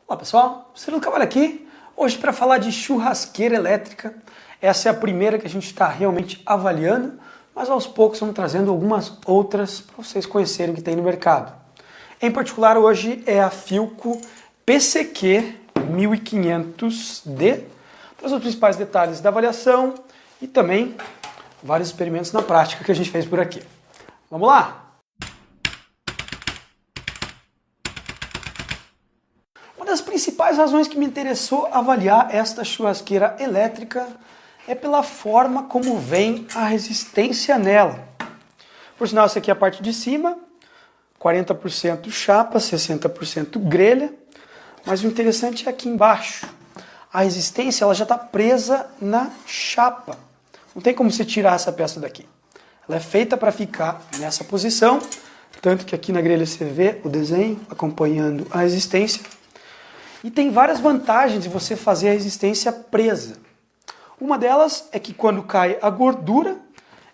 Olá pessoal, Cirilo Cavalho aqui, hoje para falar de churrasqueira elétrica. Essa é a primeira que a gente está realmente avaliando, mas aos poucos vamos trazendo algumas outras para vocês conhecerem o que tem no mercado. Em particular hoje é a Philco PCQ 1500D, para os principais detalhes da avaliação e também vários experimentos na prática que a gente fez por aqui. Vamos lá? Uma das principais razões que me interessou avaliar esta churrasqueira elétrica é pela forma como vem a resistência nela. Por sinal, essa aqui é a parte de cima, 40% chapa, 60% grelha, mas o interessante é aqui embaixo. A resistência ela já está presa na chapa. Não tem como você tirar essa peça daqui. Ela é feita para ficar nessa posição, tanto que aqui na grelha você vê o desenho acompanhando a resistência. E tem várias vantagens de você fazer a resistência presa. Uma delas é que quando cai a gordura,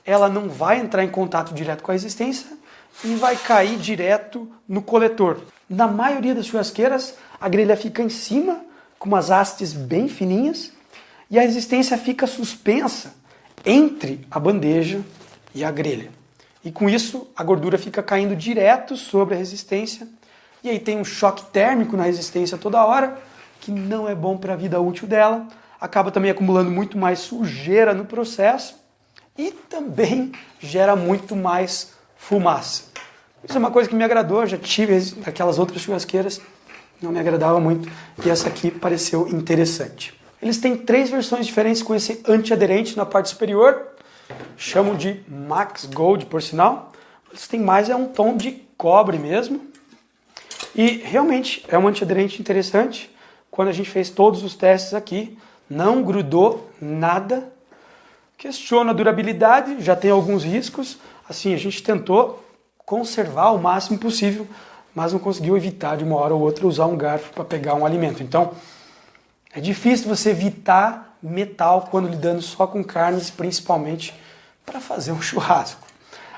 ela não vai entrar em contato direto com a resistência e vai cair direto no coletor. Na maioria das churrasqueiras, a grelha fica em cima, com umas hastes bem fininhas, e a resistência fica suspensa entre a bandeja e a grelha. E com isso, a gordura fica caindo direto sobre a resistência, e aí tem um choque térmico na resistência toda hora, que não é bom para a vida útil dela, acaba também acumulando muito mais sujeira no processo e também gera muito mais fumaça. Isso é uma coisa que me agradou, eu já tive aquelas outras churrasqueiras, não me agradava muito, e essa aqui pareceu interessante. Eles têm 3 versões diferentes com esse antiaderente na parte superior, chamam de Max Gold, por sinal. Eles têm mais, é um tom de cobre mesmo. E realmente é um antiaderente interessante. Quando a gente fez todos os testes aqui, não grudou nada. Questiona a durabilidade, já tem alguns riscos. Assim, a gente tentou conservar o máximo possível, mas não conseguiu evitar de uma hora ou outra usar um garfo para pegar um alimento. Então, é difícil você evitar metal quando lidando só com carnes, principalmente para fazer um churrasco.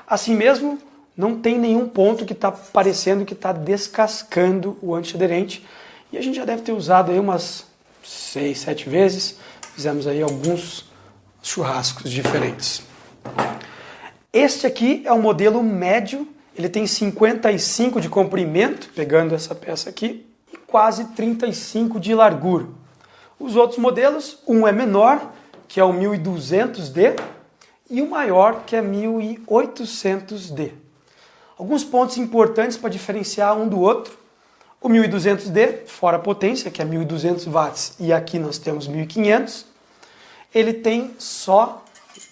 Assim mesmo, não tem nenhum ponto que está parecendo que está descascando o antiaderente. E a gente já deve ter usado aí umas 6, 7 vezes. Fizemos aí alguns churrascos diferentes. Este aqui é o modelo médio. Ele tem 55 de comprimento, pegando essa peça aqui, e quase 35 de largura. Os outros modelos, um é menor, que é o 1200D, e o maior, que é 1800D. Alguns pontos importantes para diferenciar um do outro. O 1200D, fora a potência, que é 1200 watts, e aqui nós temos 1500, ele tem só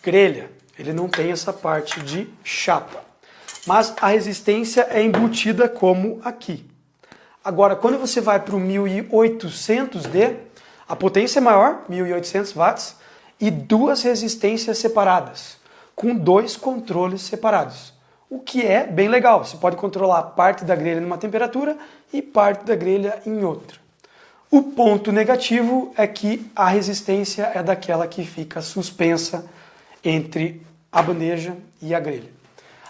grelha, ele não tem essa parte de chapa. Mas a resistência é embutida como aqui. Agora, quando você vai para o 1800D, a potência é maior, 1800 watts, e 2 resistências separadas, com 2 controles separados. O que é bem legal, você pode controlar parte da grelha numa temperatura e parte da grelha em outra. O ponto negativo é que a resistência é daquela que fica suspensa entre a bandeja e a grelha.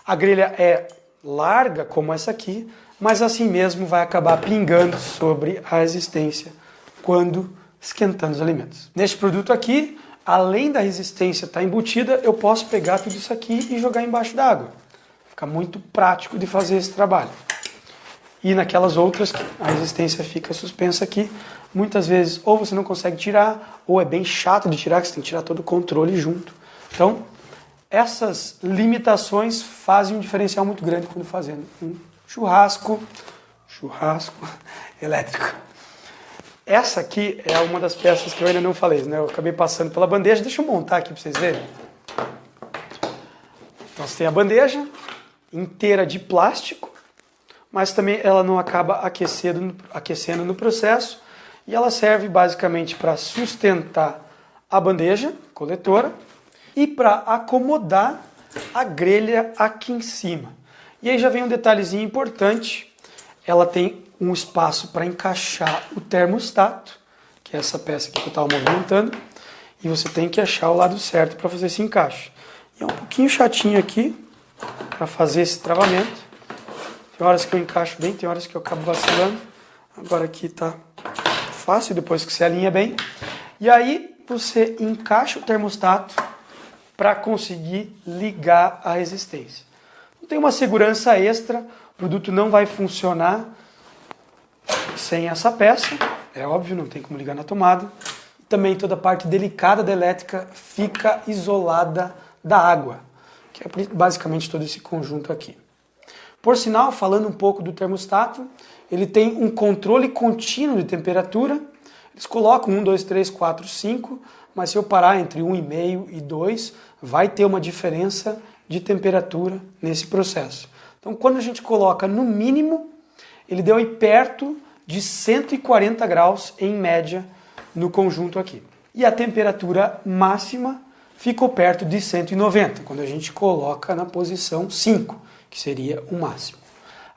A grelha é larga como essa aqui, mas assim mesmo vai acabar pingando sobre a resistência quando esquentando os alimentos. Neste produto aqui, além da resistência estar embutida, eu posso pegar tudo isso aqui e jogar embaixo d'água. Fica muito prático de fazer esse trabalho. E naquelas outras, a resistência fica suspensa aqui, muitas vezes ou você não consegue tirar, ou é bem chato de tirar, que você tem que tirar todo o controle junto. Então, essas limitações fazem um diferencial muito grande quando fazendo um churrasco elétrico. Essa aqui é uma das peças que eu ainda não falei, né? Eu acabei passando pela bandeja, deixa eu montar aqui para vocês verem. Então você tem a bandeja inteira de plástico, mas também ela não acaba aquecendo no processo, e ela serve basicamente para sustentar a bandeja coletora e para acomodar a grelha aqui em cima. E aí já vem um detalhezinho importante, ela tem um espaço para encaixar o termostato, que é essa peça aqui que eu estava movimentando, e você tem que achar o lado certo para fazer esse encaixe. E é um pouquinho chatinho aqui para fazer esse travamento. Tem horas que eu encaixo bem, tem horas que eu acabo vacilando. Agora aqui tá fácil depois que você alinha bem. E aí você encaixa o termostato para conseguir ligar a resistência. Tem uma segurança extra, o produto não vai funcionar sem essa peça, é óbvio, não tem como ligar na tomada. Também toda a parte delicada da elétrica fica isolada da água, que é basicamente todo esse conjunto aqui. Por sinal, falando um pouco do termostato, ele tem um controle contínuo de temperatura. Eles colocam 1, 2, 3, 4, 5, mas se eu parar entre 1,5 e 2, vai ter uma diferença de temperatura nesse processo. Então, quando a gente coloca no mínimo, ele deu aí perto de 140 graus em média no conjunto aqui. E a temperatura máxima ficou perto de 190, quando a gente coloca na posição 5, que seria o máximo.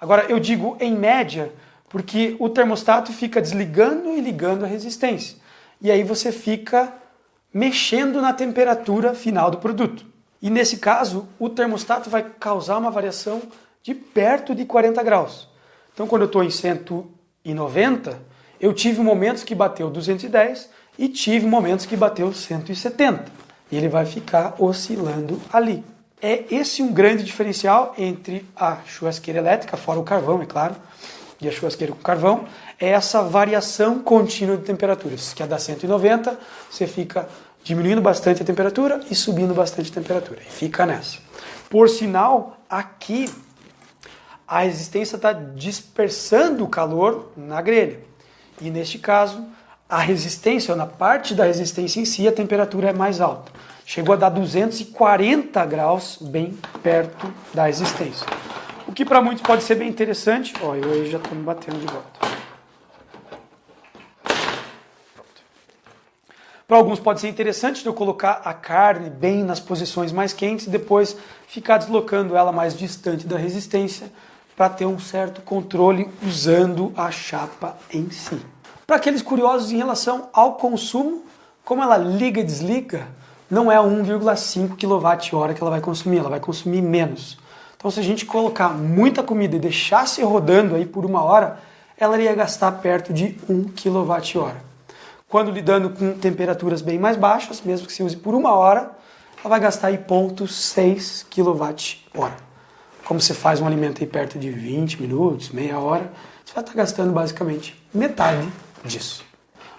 Agora, eu digo em média, porque o termostato fica desligando e ligando a resistência. E aí você fica mexendo na temperatura final do produto. E nesse caso, o termostato vai causar uma variação de perto de 40 graus. Então, quando eu estou em 190, eu tive momentos que bateu 210 e tive momentos que bateu 170. E ele vai ficar oscilando ali. É esse um grande diferencial entre a churrasqueira elétrica, fora o carvão, é claro, e a churrasqueira com carvão, é essa variação contínua de temperaturas, que a da 190, você fica diminuindo bastante a temperatura e subindo bastante a temperatura, e fica nessa. Por sinal, aqui a resistência está dispersando o calor na grelha, e neste caso, a resistência, ou na parte da resistência em si, a temperatura é mais alta. Chegou a dar 240 graus bem perto da resistência. O que para muitos pode ser bem interessante. Ó, eu aí já estou me batendo de volta. Para alguns pode ser interessante eu colocar a carne bem nas posições mais quentes e depois ficar deslocando ela mais distante da resistência para ter um certo controle usando a chapa em si. Para aqueles curiosos em relação ao consumo, como ela liga e desliga, não é 1,5 kWh que ela vai consumir menos. Então, se a gente colocar muita comida e deixasse rodando aí por 1 hora, ela ia gastar perto de 1 kWh. Quando lidando com temperaturas bem mais baixas, mesmo que se use por 1 hora, ela vai gastar aí 0,6 kWh. Como você faz um alimento aí perto de 20 minutos, meia hora, você vai estar gastando basicamente metade disso.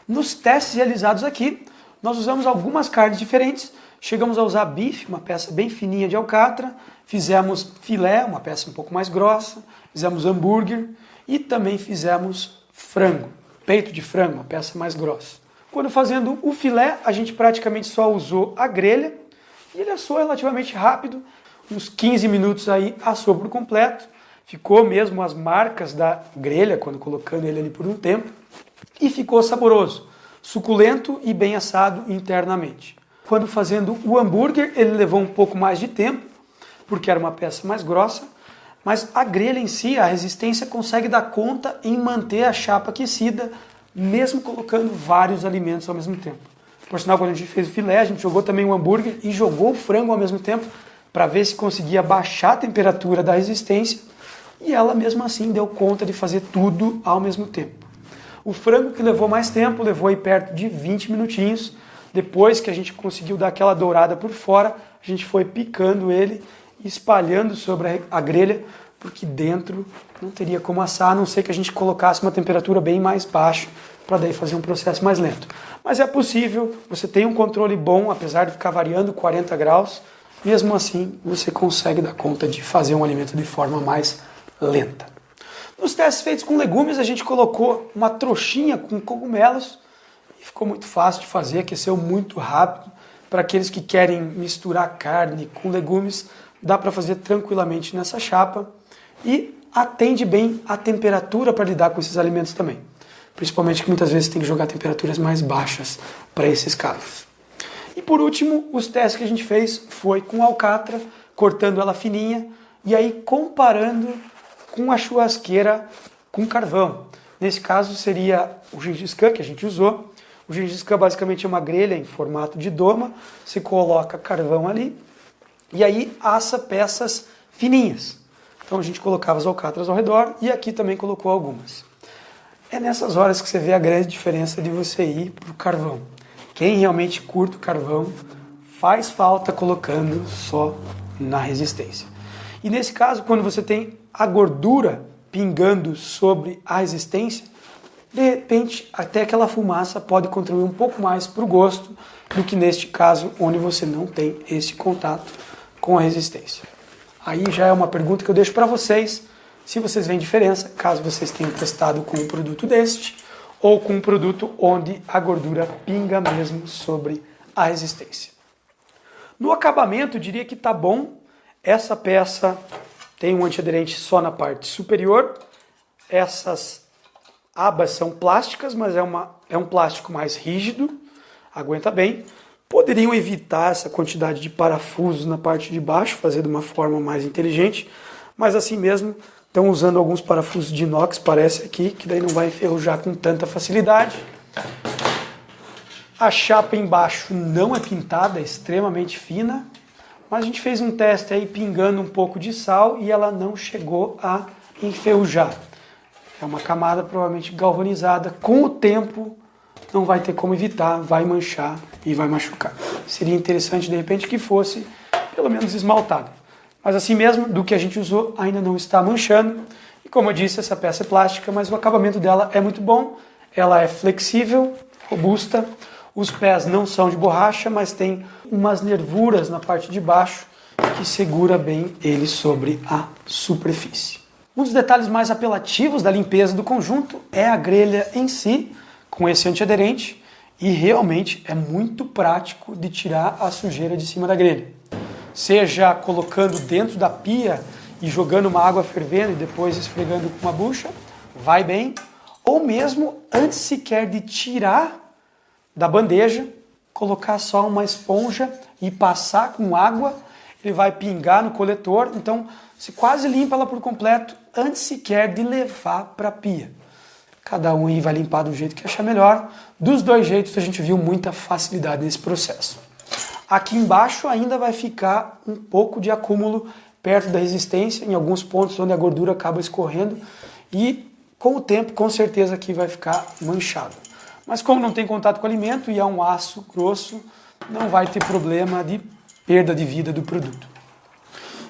Nos testes realizados aqui, nós usamos algumas carnes diferentes. Chegamos a usar bife, uma peça bem fininha de alcatra, fizemos filé, uma peça um pouco mais grossa, fizemos hambúrguer e também fizemos frango, peito de frango, uma peça mais grossa. Quando fazendo o filé, a gente praticamente só usou a grelha e ele assou relativamente rápido, uns 15 minutos aí assou por completo. Ficou mesmo as marcas da grelha quando colocando ele ali por um tempo e ficou saboroso, suculento e bem assado internamente. Quando fazendo o hambúrguer, ele levou um pouco mais de tempo, porque era uma peça mais grossa, mas a grelha em si, a resistência consegue dar conta em manter a chapa aquecida, mesmo colocando vários alimentos ao mesmo tempo. Por sinal, quando a gente fez o filé, a gente jogou também o hambúrguer e jogou o frango ao mesmo tempo, para ver se conseguia baixar a temperatura da resistência, e ela mesmo assim deu conta de fazer tudo ao mesmo tempo. O frango que levou mais tempo, levou aí perto de 20 minutinhos. Depois que a gente conseguiu dar aquela dourada por fora, a gente foi picando ele e espalhando sobre a grelha, porque dentro não teria como assar, a não ser que a gente colocasse uma temperatura bem mais baixa, para daí fazer um processo mais lento. Mas é possível, você tem um controle bom, apesar de ficar variando 40 graus, mesmo assim você consegue dar conta de fazer um alimento de forma mais lenta. Nos testes feitos com legumes, a gente colocou uma trouxinha com cogumelos e ficou muito fácil de fazer, aqueceu muito rápido. Para aqueles que querem misturar carne com legumes, dá para fazer tranquilamente nessa chapa e atende bem a temperatura para lidar com esses alimentos também. Principalmente que muitas vezes tem que jogar temperaturas mais baixas para esses casos. E por último, os testes que a gente fez foi com alcatra, cortando ela fininha e aí comparando com a churrasqueira com carvão. Nesse caso seria o Gengis Khan que a gente usou. O Gengis Khan basicamente é uma grelha em formato de doma, você coloca carvão ali e aí assa peças fininhas. Então a gente colocava as alcatras ao redor e aqui também colocou algumas. É nessas horas que você vê a grande diferença de você ir para o carvão. Quem realmente curte o carvão faz falta colocando só na resistência. E nesse caso, quando você tem a gordura pingando sobre a resistência, de repente até aquela fumaça pode contribuir um pouco mais para o gosto do que neste caso, onde você não tem esse contato com a resistência. Aí já é uma pergunta que eu deixo para vocês, se vocês veem diferença, caso vocês tenham testado com um produto deste, ou com um produto onde a gordura pinga mesmo sobre a resistência. No acabamento, eu diria que está bom. Essa peça tem um antiaderente só na parte superior. Essas abas são plásticas, mas é um plástico mais rígido, aguenta bem. Poderiam evitar essa quantidade de parafusos na parte de baixo, fazer de uma forma mais inteligente, mas assim mesmo estão usando alguns parafusos de inox, parece aqui, que daí não vai enferrujar com tanta facilidade. A chapa embaixo não é pintada, é extremamente fina, mas a gente fez um teste aí pingando um pouco de sal e ela não chegou a enferrujar. É uma camada provavelmente galvanizada, com o tempo não vai ter como evitar, vai manchar e vai machucar. Seria interessante de repente que fosse pelo menos esmaltada. Mas assim mesmo, do que a gente usou, ainda não está manchando. E como eu disse, essa peça é plástica, mas o acabamento dela é muito bom. Ela é flexível, robusta. Os pés não são de borracha, mas tem umas nervuras na parte de baixo que segura bem ele sobre a superfície. Um dos detalhes mais apelativos da limpeza do conjunto é a grelha em si, com esse antiaderente, e realmente é muito prático de tirar a sujeira de cima da grelha. Seja colocando dentro da pia e jogando uma água fervendo e depois esfregando com uma bucha, vai bem. Ou mesmo, antes sequer de tirar da bandeja, colocar só uma esponja e passar com água, ele vai pingar no coletor, então você quase limpa ela por completo antes sequer de levar para a pia. Cada um aí vai limpar do jeito que achar melhor. Dos dois jeitos a gente viu muita facilidade nesse processo. Aqui embaixo ainda vai ficar um pouco de acúmulo perto da resistência, em alguns pontos onde a gordura acaba escorrendo, e com o tempo com certeza aqui vai ficar manchado. Mas como não tem contato com o alimento e é um aço grosso, não vai ter problema de perda de vida do produto.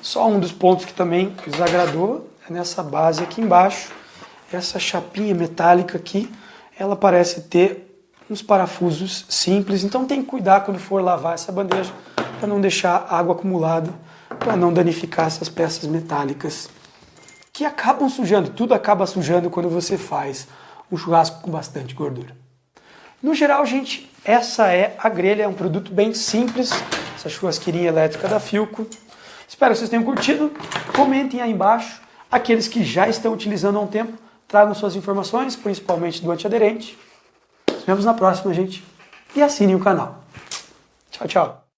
Só um dos pontos que também desagradou é nessa base aqui embaixo, essa chapinha metálica aqui, ela parece ter uns parafusos simples, então tem que cuidar quando for lavar essa bandeja para não deixar água acumulada, para não danificar essas peças metálicas que acabam sujando, tudo acaba sujando quando você faz um churrasco com bastante gordura. No geral, gente, essa é a grelha, é um produto bem simples, essa churrasqueirinha elétrica da Philco. Espero que vocês tenham curtido, comentem aí embaixo, aqueles que já estão utilizando há um tempo, tragam suas informações, principalmente do antiaderente. Nos vemos na próxima, gente. E assinem o canal. Tchau, tchau.